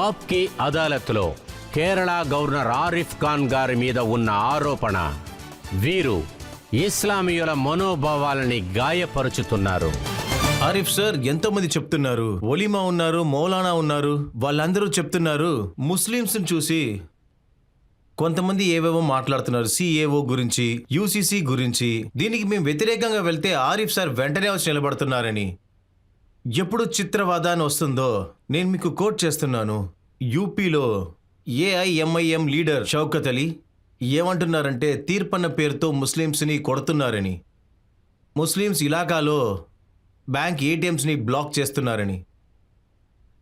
ఆప్కి అదాలత్లో Kerala governor Arif Khan గారి మీద ఉన్న ఆరోపణ, వీరు ఇస్లామీయుల మనోభావాలని గాయపరుచుతున్నారు. ఆరిఫ్ సార్, ఎంతోమంది చెప్తున్నారు, ఒలిమా ఉన్నారు, మౌలానా ఉన్నారు, వాళ్ళందరూ చెప్తున్నారు ముస్లిమ్స్ చూసి కొంతమంది ఏవేవో మాట్లాడుతున్నారు, సిఏఓ గురించి, యూసీసీ గురించి. దీనికి మేము వ్యతిరేకంగా వెళ్తే ఆరిఫ్ సార్ వెంటనే వచ్చి నిలబడుతున్నారని. ఎప్పుడు చిత్రవాద అని వస్తుందో నేను మీకు కోట్ చేస్తున్నాను. యూపీలో ఏఐఎంఐఎం లీడర్ షౌకత్ అలీ ఏమంటున్నారంటే తీర్పన్న పేరుతో ముస్లిమ్స్ని కొడుతున్నారని, ముస్లిమ్స్ ఇలాకాలో బ్యాంక్ ఏటీఎంస్ని బ్లాక్ చేస్తున్నారని,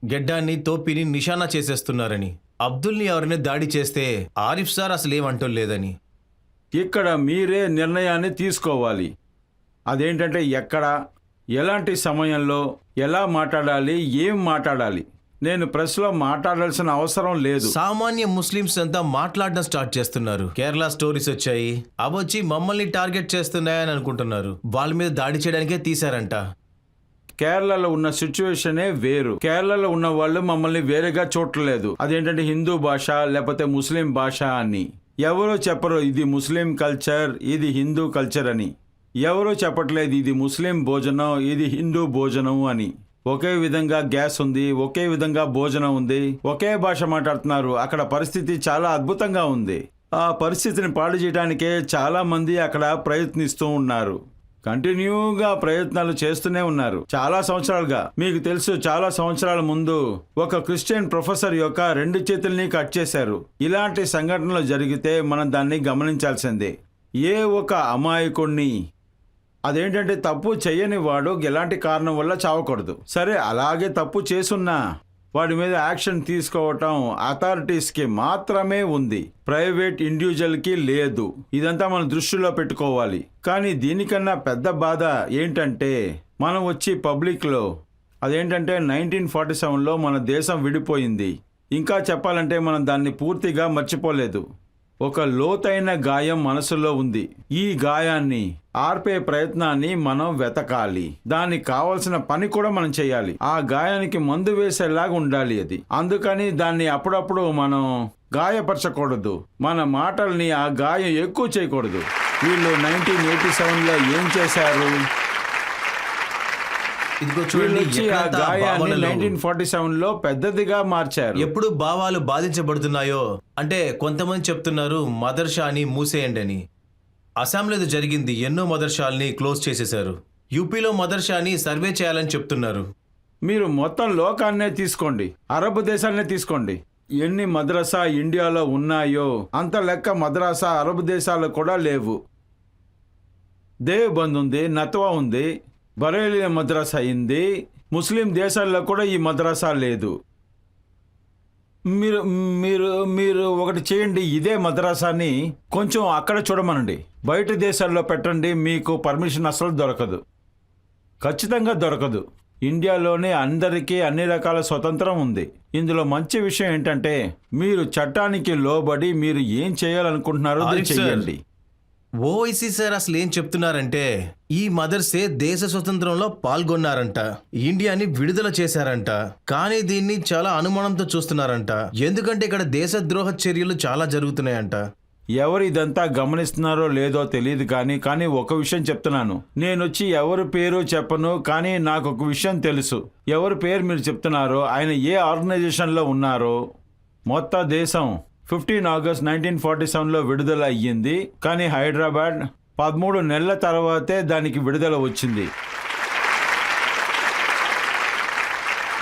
గెడ్డాన్ని తోపిని నిశానా చేసేస్తున్నారని, అబ్దుల్ని ఎవరైనా దాడి చేస్తే ఆరిఫ్ సార్ అసలు ఏమంటలేదని. ఇక్కడ మీరే నిర్ణయాన్ని తీసుకోవాలి. అదేంటంటే ఎక్కడ, ఎలాంటి సమయంలో ఎలా మాట్లాడాలి, ఏం మాట్లాడాలి. నేను ప్రెస్లో మాట్లాడాల్సిన అవసరం లేదు. సామాన్య ముస్లిమ్స్ అంతా మాట్లాడడం స్టార్ట్ చేస్తున్నారు. కేరళ స్టోరీస్ వచ్చాయి, అవొచ్చి మమ్మల్ని టార్గెట్ చేస్తున్నాయని అనుకుంటున్నారు. వాళ్ళ మీద దాడి చేయడానికే తీశారంట. కేరళలో ఉన్న సిచ్యువేషనే వేరు. కేరళలో ఉన్న వాళ్ళు మమ్మల్ని వేరేగా చూడలేదు. అదేంటంటే హిందూ భాష లేకపోతే ముస్లిం భాష అని. ఎవరో చెప్పరు ఇది ముస్లిం కల్చర్, ఇది హిందూ కల్చర్ అని. ఎవరో చెప్పట్లేదు ఇది ముస్లిం భోజనం, ఇది హిందూ భోజనం అని. ఒకే విధంగా గ్యాస్ ఉంది, ఒకే విధంగా భోజనం ఉంది, ఒకే భాష మాట్లాడుతున్నారు. అక్కడ పరిస్థితి చాలా అద్భుతంగా ఉంది. ఆ పరిస్థితిని పాడు చేయడానికే చాలా మంది అక్కడ ప్రయత్నిస్తూ ఉన్నారు. కంటిన్యూగా ప్రయత్నాలు చేస్తూనే ఉన్నారు చాలా సంవత్సరాలుగా. మీకు తెలుసు, చాలా సంవత్సరాల ముందు ఒక క్రిస్టియన్ ప్రొఫెసర్ యొక్క 2 చేతుల్ని కట్ చేశారు. ఇలాంటి సంఘటనలు జరిగితే మనం దాన్ని గమనించాల్సిందే. ఏ ఒక అమాయకుణ్ణి, అదేంటంటే తప్పు చేయని వాడు ఎలాంటి కారణం వల్ల చావకూడదు. సరే, అలాగే తప్పు చేసున్నా వాడి మీద యాక్షన్ తీసుకోవటం అథారిటీస్కి మాత్రమే ఉంది, ప్రైవేట్ ఇండివిజువల్కి లేదు. ఇదంతా మనం దృష్టిలో పెట్టుకోవాలి. కానీ దీనికన్నా పెద్ద బాధ ఏంటంటే మనం వచ్చి పబ్లిక్లో, అదేంటంటే 1947లో మన దేశం విడిపోయింది. ఇంకా చెప్పాలంటే మనం దాన్ని పూర్తిగా మర్చిపోలేదు. ఒక లోతైన గాయం మనసులో ఉంది. ఈ గాయాన్ని ఆర్పే ప్రయత్నాన్ని మనం వెతకాలి. దానికి కావాల్సిన పని కూడా మనం చేయాలి. ఆ గాయానికి మందు వేసేలాగా ఉండాలి అది. అందుకని దాన్ని అప్పుడప్పుడు మనం గాయపరచకూడదు. మన మాటల్ని ఆ గాయం ఎక్కువ చేయకూడదు. వీళ్ళు 1987లో ఏం చేశారు? ఇదిగో చూడండి, 1947లో పెద్దదిగా మార్చారు. ఎప్పుడు భావాలు బాధించబడుతున్నాయో అంటే కొంతమంది చెప్తున్నారు మదర్షాని మూసేయండి అని. అస్సాంలో ఇది జరిగింది. ఎన్నో మదర్షాల్ని క్లోజ్ చేసేశారు. యూపీలో మదర్షాని సర్వే చేయాలని చెప్తున్నారు. మీరు మొత్తం లోకాన్నే తీసుకోండి, అరబ్ దేశాలనే తీసుకోండి. ఎన్ని మద్రసా ఇండియాలో ఉన్నాయో అంత లెక్క మద్రసా అరబ్ దేశాలు కూడా లేవు. దేవ్బంద్ ఉంది, నత్వా ఉంది, బరేలీ మద్రసా అయింది. ముస్లిం దేశాల్లో కూడా ఈ మద్రసా లేదు. మీరు మీరు మీరు ఒకటి చేయండి, ఇదే మద్రసాని కొంచెం అక్కడ చూడమనండి, బయట దేశాల్లో పెట్టండి. మీకు పర్మిషన్ అసలు దొరకదు, ఖచ్చితంగా దొరకదు. ఇండియాలోనే అందరికీ అన్ని రకాల స్వతంత్రం ఉంది. ఇందులో మంచి విషయం ఏంటంటే మీరు చట్టానికి లోబడి మీరు ఏం చేయాలనుకుంటున్నారో అది చేయండి. ఓవైసీ సార్ అసలు ఏం చెప్తున్నారంటే ఈ మదర్సే దేశ స్వతంత్రంలో పాల్గొన్నారంట, ఇండియాని విడుదల చేశారంట. కానీ దీన్ని చాలా అనుమానంతో చూస్తున్నారంట. ఎందుకంటే ఇక్కడ దేశద్రోహ చర్యలు చాలా జరుగుతున్నాయంట. ఎవరు ఇదంతా గమనిస్తున్నారో లేదో తెలియదు, కానీ ఒక విషయం చెప్తున్నాను. నేను వచ్చి ఎవరి పేరు చెప్పను, కానీ నాకు ఒక విషయం తెలుసు. ఎవరి పేరు మీరు చెప్తున్నారో ఆయన ఏ ఆర్గనైజేషన్లో ఉన్నారో. మొత్తం దేశం 15 ఆగస్ట్ 1947లో విడుదల అయ్యింది. కానీ హైదరాబాద్ 13 నెలల తర్వాతే దానికి విడుదల వచ్చింది.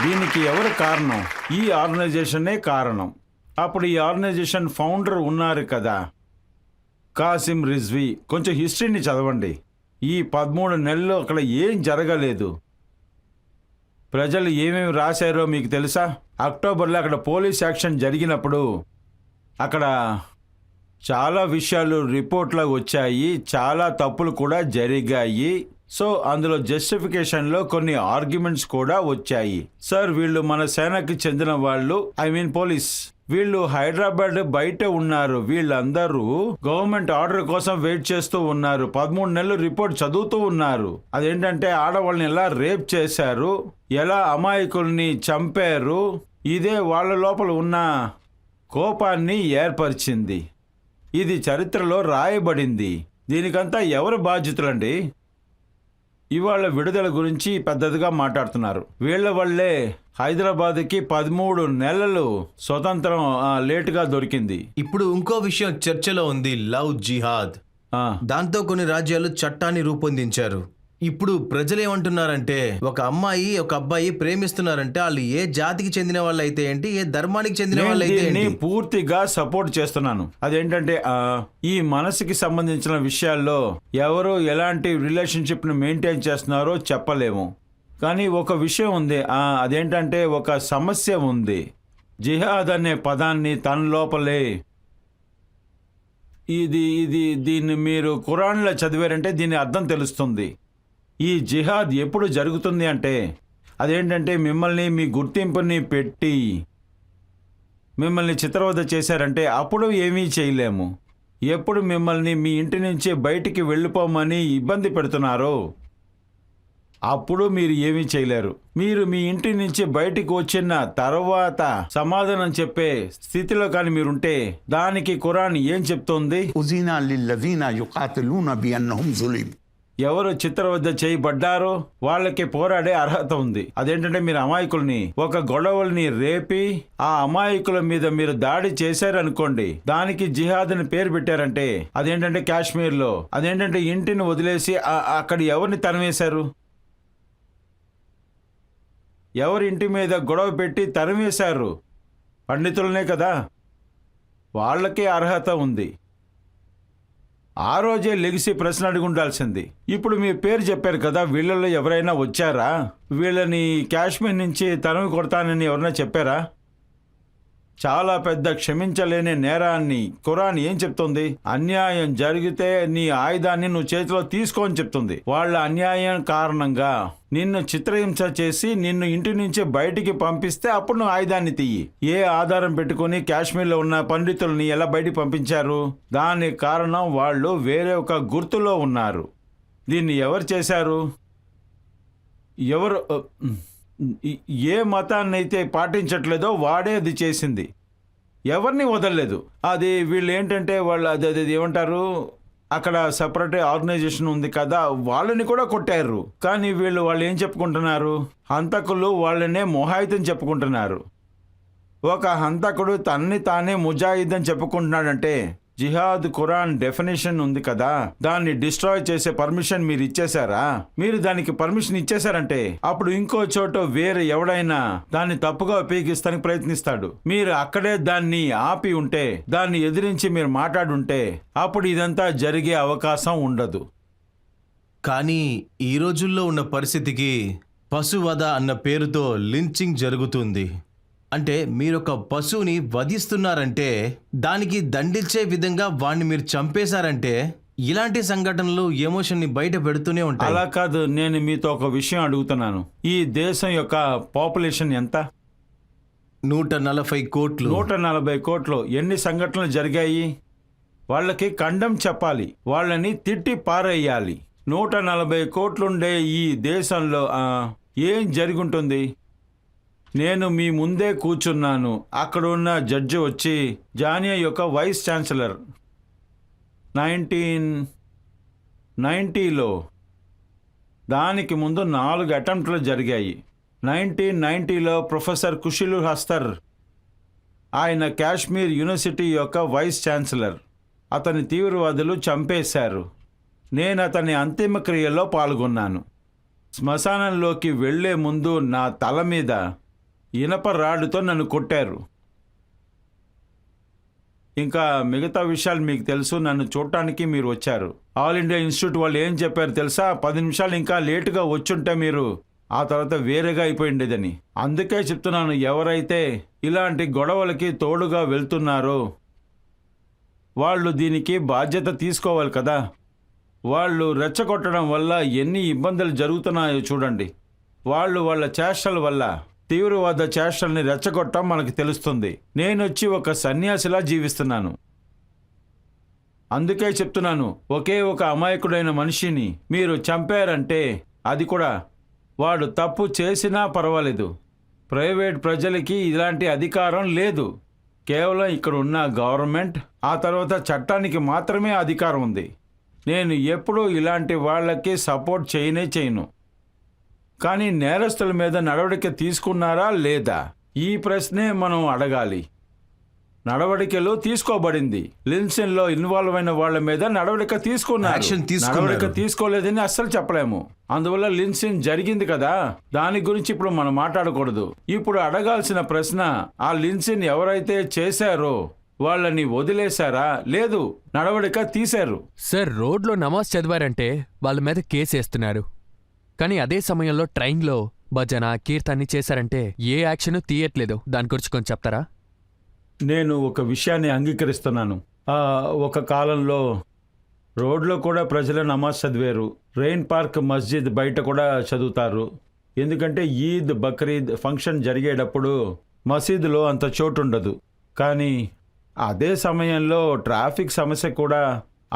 దీనికి ఎవరు కారణం? ఈ ఆర్గనైజేషనే కారణం. అప్పుడు ఈ ఆర్గనైజేషన్ ఫౌండర్ ఉన్నారు కదా, కాసిం రిజ్వీ. కొంచెం హిస్టరీని చదవండి. ఈ 13 నెలలు అక్కడ ఏం జరగలేదు. ప్రజలు ఏమేమి రాశారో మీకు తెలుసా? అక్టోబర్లో అక్కడ పోలీస్ యాక్షన్ జరిగినప్పుడు అక్కడ చాలా విషయాలు రిపోర్ట్లో వచ్చాయి, చాలా తప్పులు కూడా జరిగాయి. సో అందులో జస్టిఫికేషన్లో కొన్ని ఆర్గ్యుమెంట్స్ కూడా వచ్చాయి. సార్, వీళ్ళు మన సేనకి చెందిన వాళ్ళు, పోలీస్. వీళ్ళు హైదరాబాద్ బయట ఉన్నారు. వీళ్ళందరూ గవర్నమెంట్ ఆర్డర్ కోసం వెయిట్ చేస్తూ ఉన్నారు. 13 నెలలు రిపోర్ట్ చదువుతూ ఉన్నారు. అదేంటంటే ఆడవాళ్ళని ఎలా రేప్ చేశారు, ఎలా అమాయకుల్ని చంపారు, ఇదే వాళ్ళ లోపల ఉన్న కోపాన్ని ఏర్పరిచింది. ఇది చరిత్రలో రాయబడింది. దీనికంతా ఎవరు బాధ్యతలండి? ఇవాళ విడుదల గురించి పెద్దదిగా మాట్లాడుతున్నారు. వీళ్ళ వల్లే హైదరాబాద్కి 13 నెలలు స్వతంత్రం లేటుగా దొరికింది. ఇప్పుడు ఇంకో విషయం చర్చలో ఉంది, లవ్ జిహాద్. ఆ, దాంతో కొన్ని రాజ్యాలు చట్టాన్ని రూపొందించారు. ఇప్పుడు ప్రజలు ఏమంటున్నారంటే, ఒక అమ్మాయి ఒక అబ్బాయి ప్రేమిస్తున్నారంటే వాళ్ళు ఏ జాతికి చెందిన వాళ్ళు అయితే ఏంటి, ఏ ధర్మానికి చెందిన నేను వాళ్ళు అయితే దీన్ని ఏంటి. పూర్తిగా సపోర్ట్ చేస్తున్నాను. అదేంటంటే ఈ మనసుకి సంబంధించిన విషయాల్లో ఎవరు ఎలాంటి రిలేషన్షిప్ ను మెయింటైన్ చేస్తున్నారో చెప్పలేము. కానీ ఒక విషయం ఉంది, అదేంటంటే ఒక సమస్య ఉంది. జిహాద్ అనే పదాన్ని తన లోపలే దీన్ని మీరు ఖురాన్లో చదివారంటే దీని అర్థం తెలుస్తుంది. ఈ జిహాద్ ఎప్పుడు జరుగుతుంది అంటే అదేంటంటే మిమ్మల్ని మీ గుర్తింపుని పెట్టి మిమ్మల్ని చిత్రవద చేశారంటే అప్పుడు ఏమీ చేయలేము. ఎప్పుడు మిమ్మల్ని మీ ఇంటి నుంచి బయటికి వెళ్ళిపోమని ఇబ్బంది పెడుతున్నారో అప్పుడు మీరు ఏమీ చేయలేరు. మీరు మీ ఇంటి నుంచి బయటికి వచ్చిన తర్వాత సమాధానం చెప్పే స్థితిలో కానీ మీరుంటే దానికి ఖురాన్ ఏం చెప్తోంది? أذن للذين يقاتلون بأنهم ظلموا. ఎవరు చిత్రవద్ద చేయబడ్డారో వాళ్ళకి పోరాడే అర్హత ఉంది. అదేంటంటే మీరు అమాయకుల్ని ఒక గొడవల్ని రేపి ఆ అమాయకుల మీద మీరు దాడి చేశారనుకోండి, దానికి జిహాద్ అని పేరు పెట్టారంటే అదేంటంటే కాశ్మీర్లో అదేంటంటే ఇంటిని వదిలేసి అక్కడ ఎవరిని తరిమేశారు? ఎవరి ఇంటి మీద గొడవ పెట్టి తరిమేశారు? పండితులనే కదా. వాళ్ళకే అర్హత ఉంది. ఆ రోజే లెగిసి ప్రశ్న అడిగి ఉండాల్సింది. ఇప్పుడు మీ పేరు చెప్పారు కదా, వీళ్ళలో ఎవరైనా వచ్చారా? వీళ్ళని కాశ్మీర్ నుంచి తరిమి కొడతానని ఎవరైనా చెప్పారా? చాలా పెద్ద క్షమించలేని నేరాన్ని ఖురాన్ ఏం చెప్తుంది? అన్యాయం జరిగితే నీ ఆయుధాన్ని నువ్వు చేతిలో తీసుకో అని చెప్తుంది. వాళ్ళ అన్యాయం కారణంగా నిన్ను చిత్రహింస చేసి నిన్ను ఇంటి నుంచి బయటికి పంపిస్తే అప్పుడు నువ్వు ఆయుధాన్ని తీయి. ఏ ఆధారం పెట్టుకుని కాశ్మీర్లో ఉన్న పండితుల్ని ఎలా బయటికి పంపించారు? దానికి కారణం వాళ్ళు వేరే ఒక గుర్తులో ఉన్నారు. దీన్ని ఎవరు చేశారు? ఎవరు ఏ మతాన్ని అయితే పాటించట్లేదో వాడే అది చేసింది. ఎవరిని వదలలేదు. అది వీళ్ళు ఏంటంటే వాళ్ళు అది ఏమంటారు, అక్కడ సపరేట్ ఆర్గనైజేషన్ ఉంది కదా, వాళ్ళని కూడా కొట్టారు. కానీ వాళ్ళు ఏం చెప్పుకుంటున్నారు? హంతకులు వాళ్ళనే మొహాయిదని చెప్పుకుంటున్నారు. ఒక హంతకుడు తన్ని తానే ముజాహిద్ అని చెప్పుకుంటున్నాడంటే జిహాద్ ఖురాన్ డెఫినేషన్ ఉంది కదా, దాన్ని డిస్ట్రాయ్ చేసే పర్మిషన్ మీరు ఇచ్చేశారా? మీరు దానికి పర్మిషన్ ఇచ్చేశారంటే అప్పుడు ఇంకో చోట వేరే ఎవడైనా దాన్ని తప్పుగా ఉపయోగిస్తానికి ప్రయత్నిస్తాడు. మీరు అక్కడే దాన్ని ఆపి ఉంటే, దాన్ని ఎదిరించి మీరు మాట్లాడుంటే అప్పుడు ఇదంతా జరిగే అవకాశం ఉండదు. కానీ ఈ రోజుల్లో ఉన్న పరిస్థితికి పశువధ అన్న పేరుతో లించింగ్ జరుగుతుంది. అంటే మీరొక పశువుని వధిస్తున్నారంటే దానికి దండించే విధంగా వాడిని మీరు చంపేశారంటే ఇలాంటి సంఘటనలు ఎమోషన్ని బయట పెడుతూనే ఉంటాయి. అలా కాదు, నేను మీతో ఒక విషయం అడుగుతున్నాను. ఈ దేశం యొక్క పాపులేషన్ ఎంత? 140 కోట్లు. 140 కోట్లు. ఎన్ని సంఘటనలు జరిగాయి? వాళ్ళకి ఖండం చెప్పాలి, వాళ్ళని తిట్టి పారేయాలి. 140 కోట్లుండే ఈ దేశంలో ఏం జరుగుంటుంది? నేను మీ ముందే కూర్చున్నాను. అక్కడ ఉన్న జడ్జి వచ్చి జానియా యొక్క వైస్ ఛాన్సలర్ 1990లో, దానికి ముందు 4 అటెంప్ట్లు జరిగాయి. 1990లో ప్రొఫెసర్ కుషిలు హస్తర్, ఆయన కాశ్మీర్ యూనివర్సిటీ యొక్క వైస్ ఛాన్సలర్, అతని తీవ్రవాదులు చంపేశారు. నేను అతని అంతిమ క్రియలో పాల్గొన్నాను. శ్మశానంలోకి వెళ్లే ముందు నా తల మీద ఇనప రాడుతో నన్ను కొట్టారు. ఇంకా మిగతా విషయాలు మీకు తెలుసు. నన్ను చూడటానికి మీరు వచ్చారు. ఆల్ ఇండియా ఇన్స్టిట్యూట్ వాళ్ళు ఏం చెప్పారు తెలుసా? 10 నిమిషాలు ఇంకా లేటుగా వచ్చుంటే మీరు ఆ తర్వాత వేరేగా అయిపోయిండేదని. అందుకే చెప్తున్నాను, ఎవరైతే ఇలాంటి గొడవలకి తోడుగా వెళ్తున్నారో వాళ్ళు దీనికి బాధ్యత తీసుకోవాలి కదా. వాళ్ళు రెచ్చగొట్టడం వల్ల ఎన్ని ఇబ్బందులు జరుగుతున్నాయో చూడండి. వాళ్ళ చేష్టల వల్ల, తీవ్రవాద చేష్టల్ని రెచ్చగొట్టడం మనకు తెలుస్తుంది. నేనొచ్చి ఒక సన్యాసిలా జీవిస్తున్నాను. అందుకే చెప్తున్నాను, ఒకే ఒక అమాయకుడైన మనిషిని మీరు చంపారంటే అది కూడా వాడు తప్పు చేసినా పర్వాలేదు, ప్రైవేట్ ప్రజలకి ఇలాంటి అధికారం లేదు. కేవలం ఇక్కడ ఉన్న గవర్నమెంట్, ఆ తర్వాత చట్టానికి మాత్రమే అధికారం ఉంది. నేను ఎప్పుడూ ఇలాంటి వాళ్ళకి సపోర్ట్ చేయను. కానీ నేరస్తుల మీద నడవడిక తీసుకున్నారా లేదా, ఈ ప్రశ్నే మనం అడగాలి. నడవడికలో తీసుకోబడింది. లిన్సన్లో ఇన్వాల్వ్ అయిన వాళ్ళ మీద నడవడిక తీసుకున్నారు. Action తీసుకున్నారు. నడవడిక తీసుకోలేదని అస్సలు చెప్పలేము. అందువల్ల లిన్సన్ జరిగింది కదా, దాని గురించి ఇప్పుడు మనం మాట్లాడకూడదు. ఇప్పుడు అడగాల్సిన ప్రశ్న, ఆ లిన్సన్ ఎవరైతే చేశారో వాళ్ళని వదిలేశారా, లేదు నడవడిక తీశారు. సార్, రోడ్లో నమాజ్ చదివారంటే వాళ్ళ మీద కేసేస్తున్నారు. కానీ అదే సమయంలో ట్రైన్లో భజన కీర్తన్ని చేశారంటే ఏ యాక్షన్ తీయట్లేదు. దాని గురించి కొంచెం చెప్తారా? నేను ఒక విషయాన్ని అంగీకరిస్తున్నాను. ఒక కాలంలో రోడ్లో కూడా ప్రజలు నమాజ్ చదివారు. రెయిన్ పార్క్ మస్జిద్ బయట కూడా చదువుతారు. ఎందుకంటే ఈద్ బక్రీద్ ఫంక్షన్ జరిగేటప్పుడు మసీదులో అంత చోటు ఉండదు. కానీ అదే సమయంలో ట్రాఫిక్ సమస్య కూడా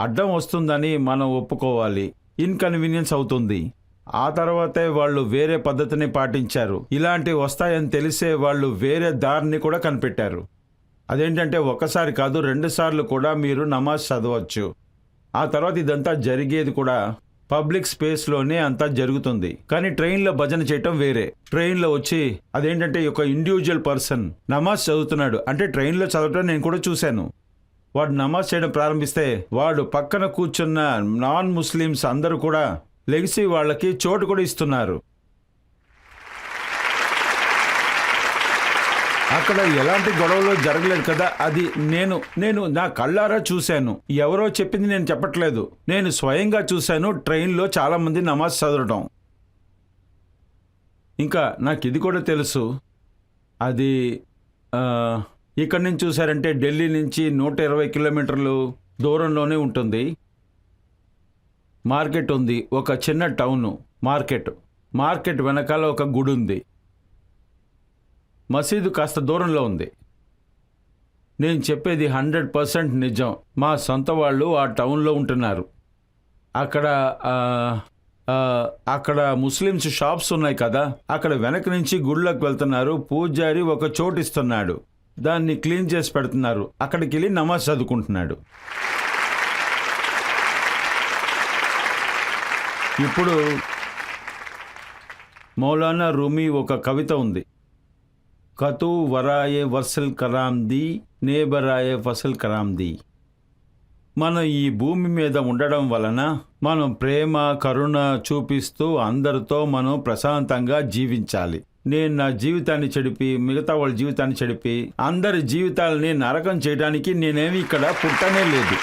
అడ్డం వస్తుందని మనం ఒప్పుకోవాలి. ఇన్కన్వీనియన్స్ అవుతుంది. ఆ తర్వాతే వాళ్ళు వేరే పద్ధతిని పాటించారు. ఇలాంటివి వస్తాయని తెలిసే వాళ్ళు వేరే దారిని కూడా కనిపెట్టారు. అదేంటంటే ఒకసారి కాదు 2 సార్లు కూడా మీరు నమాజ్ చదవచ్చు. ఆ తర్వాత ఇదంతా జరిగేది కూడా పబ్లిక్ స్పేస్లోనే అంతా జరుగుతుంది. కానీ ట్రైన్లో భజన చేయటం వేరే. ట్రైన్లో వచ్చి అదేంటంటే ఒక ఇండివిజువల్ పర్సన్ నమాజ్ చదువుతున్నాడు అంటే ట్రైన్లో చదవటం నేను కూడా చూశాను. వాడు నమాజ్ చేయడం ప్రారంభిస్తే వాడు పక్కన కూర్చున్న నాన్ ముస్లిమ్స్ అందరూ కూడా లెగిసి వాళ్ళకి చోటు కూడా ఇస్తున్నారు. అక్కడ ఎలాంటి గొడవలు జరగలేదు కదా. అది నేను నా కళ్ళారా చూశాను. ఎవరో చెప్పింది నేను చెప్పట్లేదు. నేను స్వయంగా చూశాను ట్రైన్లో చాలా మంది నమాజ్ చదవడం. ఇంకా నాకు ఇది కూడా తెలుసు. అది ఇక్కడి నుంచి చూసారంటే ఢిల్లీ నుంచి 120 కిలోమీటర్లు దూరంలోనే ఉంటుంది. మార్కెట్ ఉంది, ఒక చిన్న టౌను. మార్కెట్ వెనకాల ఒక గుడి ఉంది. మసీదు కాస్త దూరంలో ఉంది. నేను చెప్పేది 100% నిజం. మా సొంత వాళ్ళు ఆ టౌన్లో ఉంటున్నారు. అక్కడ ముస్లిమ్స్ షాప్స్ ఉన్నాయి కదా, అక్కడ వెనక నుంచి గుళ్ళకి వెళ్తున్నారు. పూజారి ఒక చోటు ఇస్తున్నాడు, దాన్ని క్లీన్ చేసి పెడుతున్నారు. అక్కడికి వెళ్ళి నమాజ్ చదువుకుంటున్నాడు. ఇప్పుడు మౌలానా రూమీ ఒక కవిత ఉంది. కతూ వరాయే వర్సల్ కరాంది నేబరాయే ఫసల్ కరాంది. మనం ఈ భూమి మీద ఉండడం వలన మనం ప్రేమ కరుణ చూపిస్తూ అందరితో మనం ప్రశాంతంగా జీవించాలి. నేను నా జీవితాన్ని చెడిపి మిగతా వాళ్ళ జీవితాన్ని చెడిపి అందరి జీవితాలని నరకం చేయడానికి నేనేమి ఇక్కడ పుట్టనే లేదు.